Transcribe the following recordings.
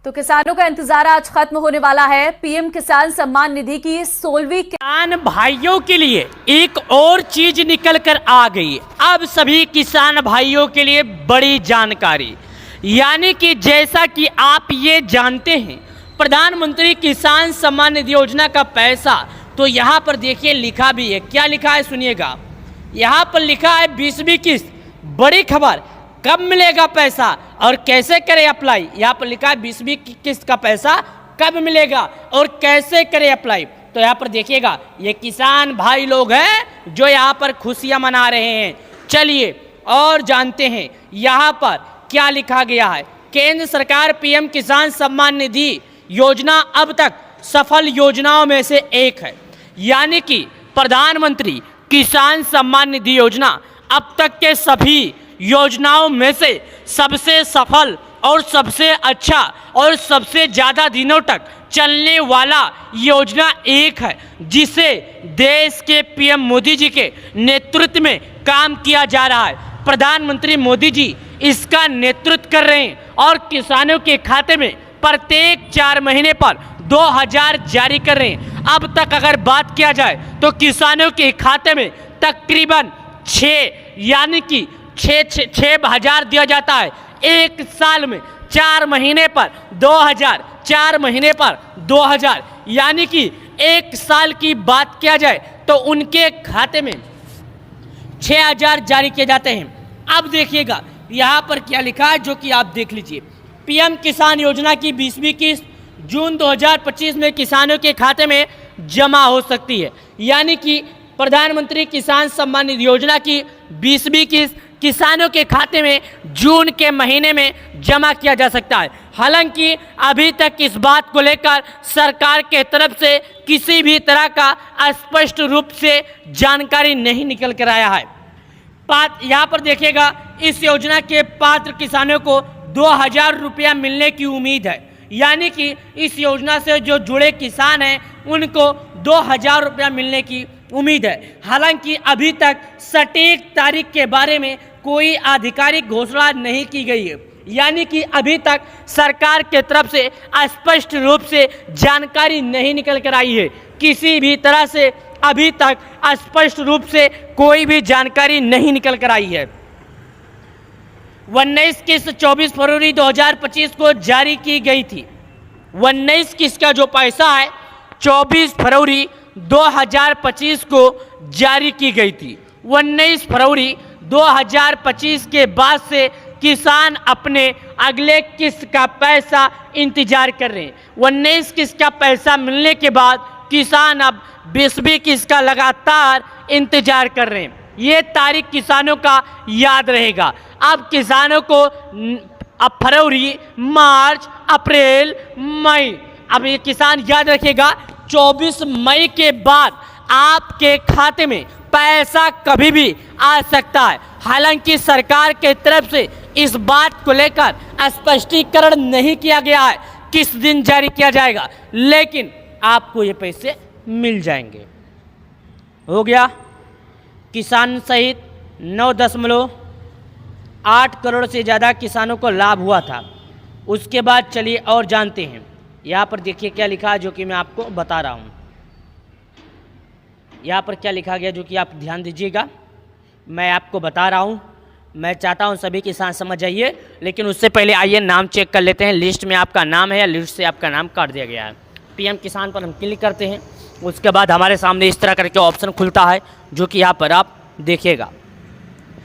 तो किसानों का इंतजार आज खत्म होने वाला है। पीएम किसान सम्मान निधि की 16वीं किसान भाइयों के लिए एक और चीज निकल कर आ गई। अब सभी किसान भाइयों के लिए बड़ी जानकारी, यानी कि जैसा कि आप ये जानते हैं प्रधानमंत्री किसान सम्मान निधि योजना का पैसा, तो यहाँ पर देखिए लिखा भी है। क्या लिखा है सुनिएगा, यहाँ पर लिखा है 20वीं किस्त। बड़ी खबर, कब मिलेगा पैसा और कैसे करें अप्लाई। यहाँ पर लिखा है 20वीं किस्त का पैसा कब मिलेगा और कैसे करें अप्लाई। तो यहाँ पर देखिएगा ये किसान भाई लोग हैं जो यहाँ पर खुशियाँ मना रहे हैं। चलिए और जानते हैं यहाँ पर क्या लिखा गया है। केंद्र सरकार पीएम किसान सम्मान निधि योजना अब तक सफल योजनाओं में से एक है, यानी कि प्रधानमंत्री किसान सम्मान निधि योजना अब तक के सभी योजनाओं में से सबसे सफल और सबसे अच्छा और सबसे ज़्यादा दिनों तक चलने वाला योजना एक है, जिसे देश के पीएम मोदी जी के नेतृत्व में काम किया जा रहा है। प्रधानमंत्री मोदी जी इसका नेतृत्व कर रहे हैं और किसानों के खाते में प्रत्येक 4 महीने पर 2000 जारी कर रहे हैं। अब तक अगर बात किया जाए तो किसानों के खाते में तकरीबन 6 यानी कि 6,000 दिया जाता है एक साल में। 4 महीने पर 2000, 4 महीने पर 2000, यानी कि एक साल की बात किया जाए तो उनके खाते में 6000 जारी किए जाते हैं। अब देखिएगा यहाँ पर क्या लिखा है, जो कि आप देख लीजिए। पीएम किसान योजना की 20वीं किस्त जून 2025 में किसानों के खाते में जमा हो सकती है, यानी कि प्रधानमंत्री किसान सम्मान निधि योजना की 20वीं किस्त किसानों के खाते में जून के महीने में जमा किया जा सकता है। हालांकि अभी तक इस बात को लेकर सरकार के तरफ से किसी भी तरह का स्पष्ट रूप से जानकारी नहीं निकल कर आया है। यहाँ पर देखिएगा इस योजना के पात्र किसानों को 2000 रुपया मिलने की उम्मीद है, यानी कि इस योजना से जो जुड़े किसान हैं उनको 2000 रुपया मिलने की उम्मीद है। हालांकि अभी तक सटीक तारीख के बारे में कोई आधिकारिक घोषणा नहीं की गई है, यानी कि अभी तक सरकार के तरफ से स्पष्ट रूप से जानकारी नहीं निकल कर आई है। किसी भी तरह से अभी तक स्पष्ट रूप से कोई भी जानकारी नहीं निकल कर आई है। 19 किस्त 24 फरवरी 2025 को जारी की गई थी। 19 किस्त का जो पैसा है 24 फरवरी 2025 को जारी की गई थी। 19 फरवरी 2025 के बाद से किसान अपने अगले किस्त का पैसा इंतजार कर रहे हैं। 19 किस्त का पैसा मिलने के बाद किसान अब 20वीं किस्त का लगातार इंतजार कर रहे हैं। ये तारीख किसानों का याद रहेगा। अब किसानों को अब फरवरी, मार्च, अप्रैल, मई, अब ये किसान याद रखिएगा 24 मई के बाद आपके खाते में पैसा कभी भी आ सकता है। हालांकि सरकार के तरफ से इस बात को लेकर स्पष्टीकरण नहीं किया गया है किस दिन जारी किया जाएगा, लेकिन आपको ये पैसे मिल जाएंगे। हो गया। किसान सहित 9.8 करोड़ से ज़्यादा किसानों को लाभ हुआ था। उसके बाद चलिए और जानते हैं। यहाँ पर देखिए क्या लिखा है, जो कि मैं आपको बता रहा हूँ। यहाँ पर क्या लिखा गया, जो कि आप ध्यान दीजिएगा, मैं आपको बता रहा हूँ। मैं चाहता हूँ सभी किसान समझ जाइए, लेकिन उससे पहले आइए नाम चेक कर लेते हैं। लिस्ट में आपका नाम है या लिस्ट से आपका नाम काट दिया गया है। पीएम किसान पर हम क्लिक करते हैं। उसके बाद हमारे सामने इस तरह करके ऑप्शन खुलता है, जो कि यहाँ पर आप देखिएगा।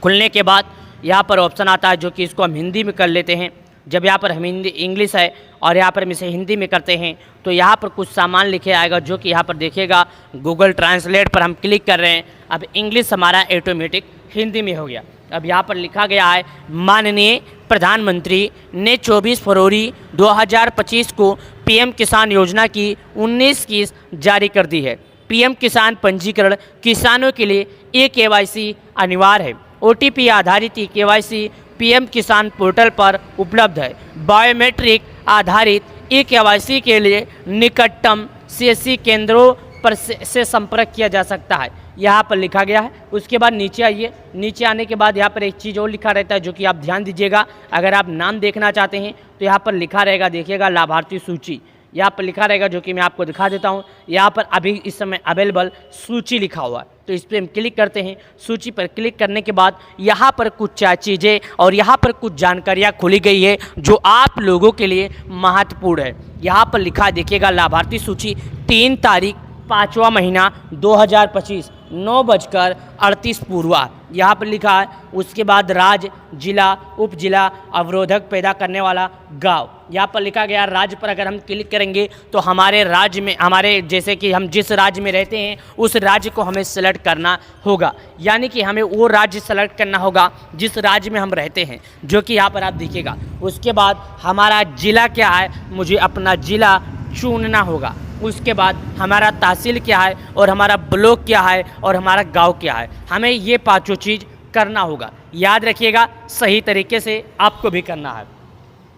खुलने के बाद यहाँ पर ऑप्शन आता है, जो कि इसको हम हिंदी में कर लेते हैं। जब यहाँ पर हम हिंदी, इंग्लिश है और यहाँ पर हम इसे हिंदी में करते हैं तो यहाँ पर कुछ सामान लिखे आएगा, जो कि यहाँ पर देखिएगा गूगल ट्रांसलेट पर हम क्लिक कर रहे हैं। अब इंग्लिश हमारा ऑटोमेटिक हिंदी में हो गया। अब यहाँ पर लिखा गया है, माननीय प्रधानमंत्री ने 24 फरवरी 2025 को पीएम किसान योजना की 19 किस्त जारी कर दी है। पीएम किसान पंजीकरण किसानों के लिए KYC अनिवार्य है। OTP आधारित KYC पीएम किसान पोर्टल पर उपलब्ध है। बायोमेट्रिक आधारित KYC के लिए निकटतम CSC केंद्रों पर से संपर्क किया जा सकता है, यहाँ पर लिखा गया है। उसके बाद नीचे आइए, नीचे आने के बाद यहाँ पर एक चीज़ और लिखा रहता है जो कि आप ध्यान दीजिएगा। अगर आप नाम देखना चाहते हैं तो यहाँ पर लिखा रहेगा, देखिएगा लाभार्थी सूची, यहाँ पर लिखा रहेगा जो कि मैं आपको दिखा देता हूँ। यहाँ पर अभी इस समय अवेलेबल सूची लिखा हुआ है, तो इस पर हम क्लिक करते हैं। सूची पर क्लिक करने के बाद यहाँ पर कुछ चीज़ें और यहाँ पर कुछ जानकारियाँ खुली गई है जो आप लोगों के लिए महत्वपूर्ण है। यहाँ पर लिखा है, देखिएगा लाभार्थी सूची 3 तारीख 5वां महीना 2025 9:38 यहाँ पर लिखा है। उसके बाद राज्य, जिला, उप जिला, अवरोधक पैदा करने वाला गांव, यहाँ पर लिखा गया। राज्य पर अगर हम क्लिक करेंगे तो हमारे राज्य में, हमारे जैसे कि हम जिस राज्य में रहते हैं उस राज्य को हमें सेलेक्ट करना होगा, यानी कि हमें वो राज्य सेलेक्ट करना होगा जिस राज्य में हम रहते हैं, जो कि यहाँ पर आप देखिएगा। उसके बाद हमारा जिला क्या है, मुझे अपना जिला चुनना होगा। उसके बाद हमारा तहसील क्या है और हमारा ब्लॉक क्या है और हमारा गांव क्या है, हमें ये 5 चीज़ करना होगा। याद रखिएगा, सही तरीके से आपको भी करना है।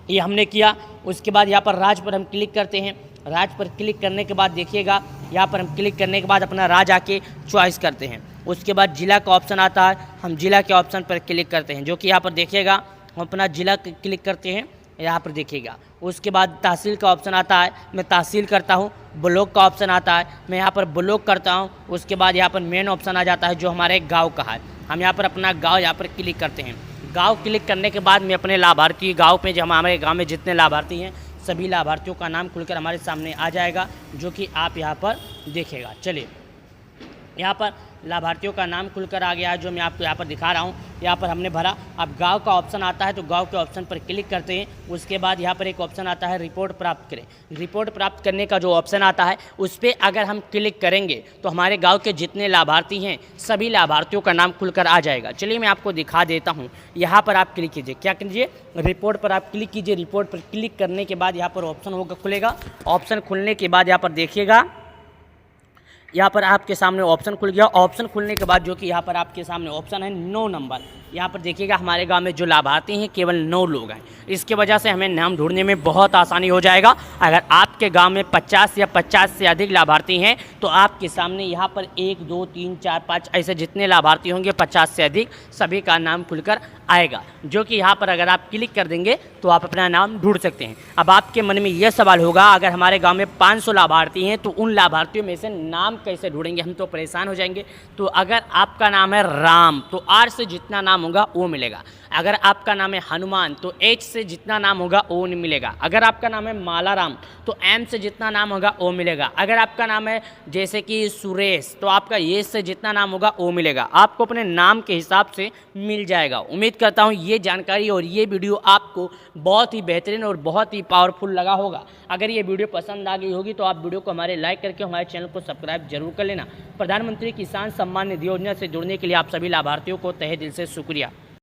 ये हमने किया। उसके बाद यहाँ पर राज्य पर हम क्लिक करते हैं। राज्य पर क्लिक करने के बाद देखिएगा, यहाँ पर हम क्लिक करने के बाद अपना राज्य आके चॉइस करते हैं। उसके बाद जिला का ऑप्शन आता है, हम जिला के ऑप्शन पर क्लिक करते हैं, जो कि यहाँ पर देखिएगा हम अपना जिला क्लिक करते हैं, यहाँ पर देखिएगा। उसके बाद तहसील का ऑप्शन आता है, मैं तहसील करता हूँ। ब्लॉक का ऑप्शन आता है, मैं यहाँ पर ब्लॉक करता हूँ। उसके बाद यहाँ पर मेन ऑप्शन आ जाता है जो हमारे गांव का है, हम यहाँ पर अपना गांव यहाँ पर क्लिक करते हैं। गांव क्लिक करने के बाद मैं अपने लाभार्थी गांव पे, जो हमारे गांव में जितने लाभार्थी हैं सभी लाभार्थियों का नाम खुलकर हमारे सामने आ जाएगा, जो कि आप यहाँ पर देखेगा। चलिए, यहाँ पर लाभार्थियों का नाम खुलकर आ गया है, जो मैं आपको यहाँ पर दिखा रहा हूँ। यहाँ पर हमने भरा। अब गांव का ऑप्शन आता है तो गांव के ऑप्शन पर क्लिक करते हैं। उसके बाद यहाँ पर एक ऑप्शन आता है रिपोर्ट प्राप्त करें। रिपोर्ट प्राप्त करने का जो ऑप्शन आता है उस पर अगर हम क्लिक करेंगे तो हमारे गाँव के जितने लाभार्थी हैं सभी लाभार्थियों का नाम खुलकर आ जाएगा। चलिए मैं आपको दिखा देता हूँ। यहाँ पर आप क्लिक कीजिए, क्या कीजिए, रिपोर्ट पर आप क्लिक कीजिए। रिपोर्ट पर क्लिक करने के बाद यहाँ पर ऑप्शन होगा, खुलेगा। ऑप्शन खुलने के बाद यहाँ पर देखिएगा, यहाँ पर आपके सामने ऑप्शन खुल गया। ऑप्शन खुलने के बाद जो कि यहाँ पर आपके सामने ऑप्शन है 9 नंबर, यहाँ पर देखिएगा हमारे गांव में जो लाभार्थी हैं केवल 9 लोग हैं। इसकी वजह से हमें नाम ढूंढने में बहुत आसानी हो जाएगा। अगर आपके गांव में 50 या 50 से अधिक लाभार्थी हैं तो आपके सामने यहाँ पर 1 2 3 4 5 ऐसे जितने लाभार्थी होंगे 50 से अधिक सभी का नाम खुलकर आएगा, जो कि यहाँ पर अगर आप क्लिक कर देंगे तो आप अपना नाम ढूंढ सकते हैं। अब आपके मन में यह सवाल होगा, अगर हमारे गांव में 500 लाभार्थी हैं तो उन लाभार्थियों में से नाम कैसे ढूंढेंगे, हम तो परेशान हो जाएंगे। तो अगर आपका नाम है राम तो आर से जितना नाम होगा वो मिलेगा। अगर आपका नाम है हनुमान तो एच से जितना नाम होगा वो नहीं मिलेगा। अगर आपका नाम है मालाराम तो एम से जितना नाम होगा वो मिलेगा। अगर आपका नाम है जैसे कि सुरेश तो आपका ये से जितना नाम होगा वो मिलेगा। आपको अपने नाम के हिसाब से मिल जाएगा। उम्मीद करता हूँ ये जानकारी और ये वीडियो आपको बहुत ही बेहतरीन और बहुत ही पावरफुल लगा होगा। अगर ये वीडियो पसंद आ गई होगी तो आप वीडियो को हमारे लाइक करके हमारे चैनल को सब्सक्राइब जरूर कर लेना। प्रधानमंत्री किसान सम्मान निधि योजना से जुड़ने के लिए आप सभी लाभार्थियों को तहे दिल से शुक्रिया।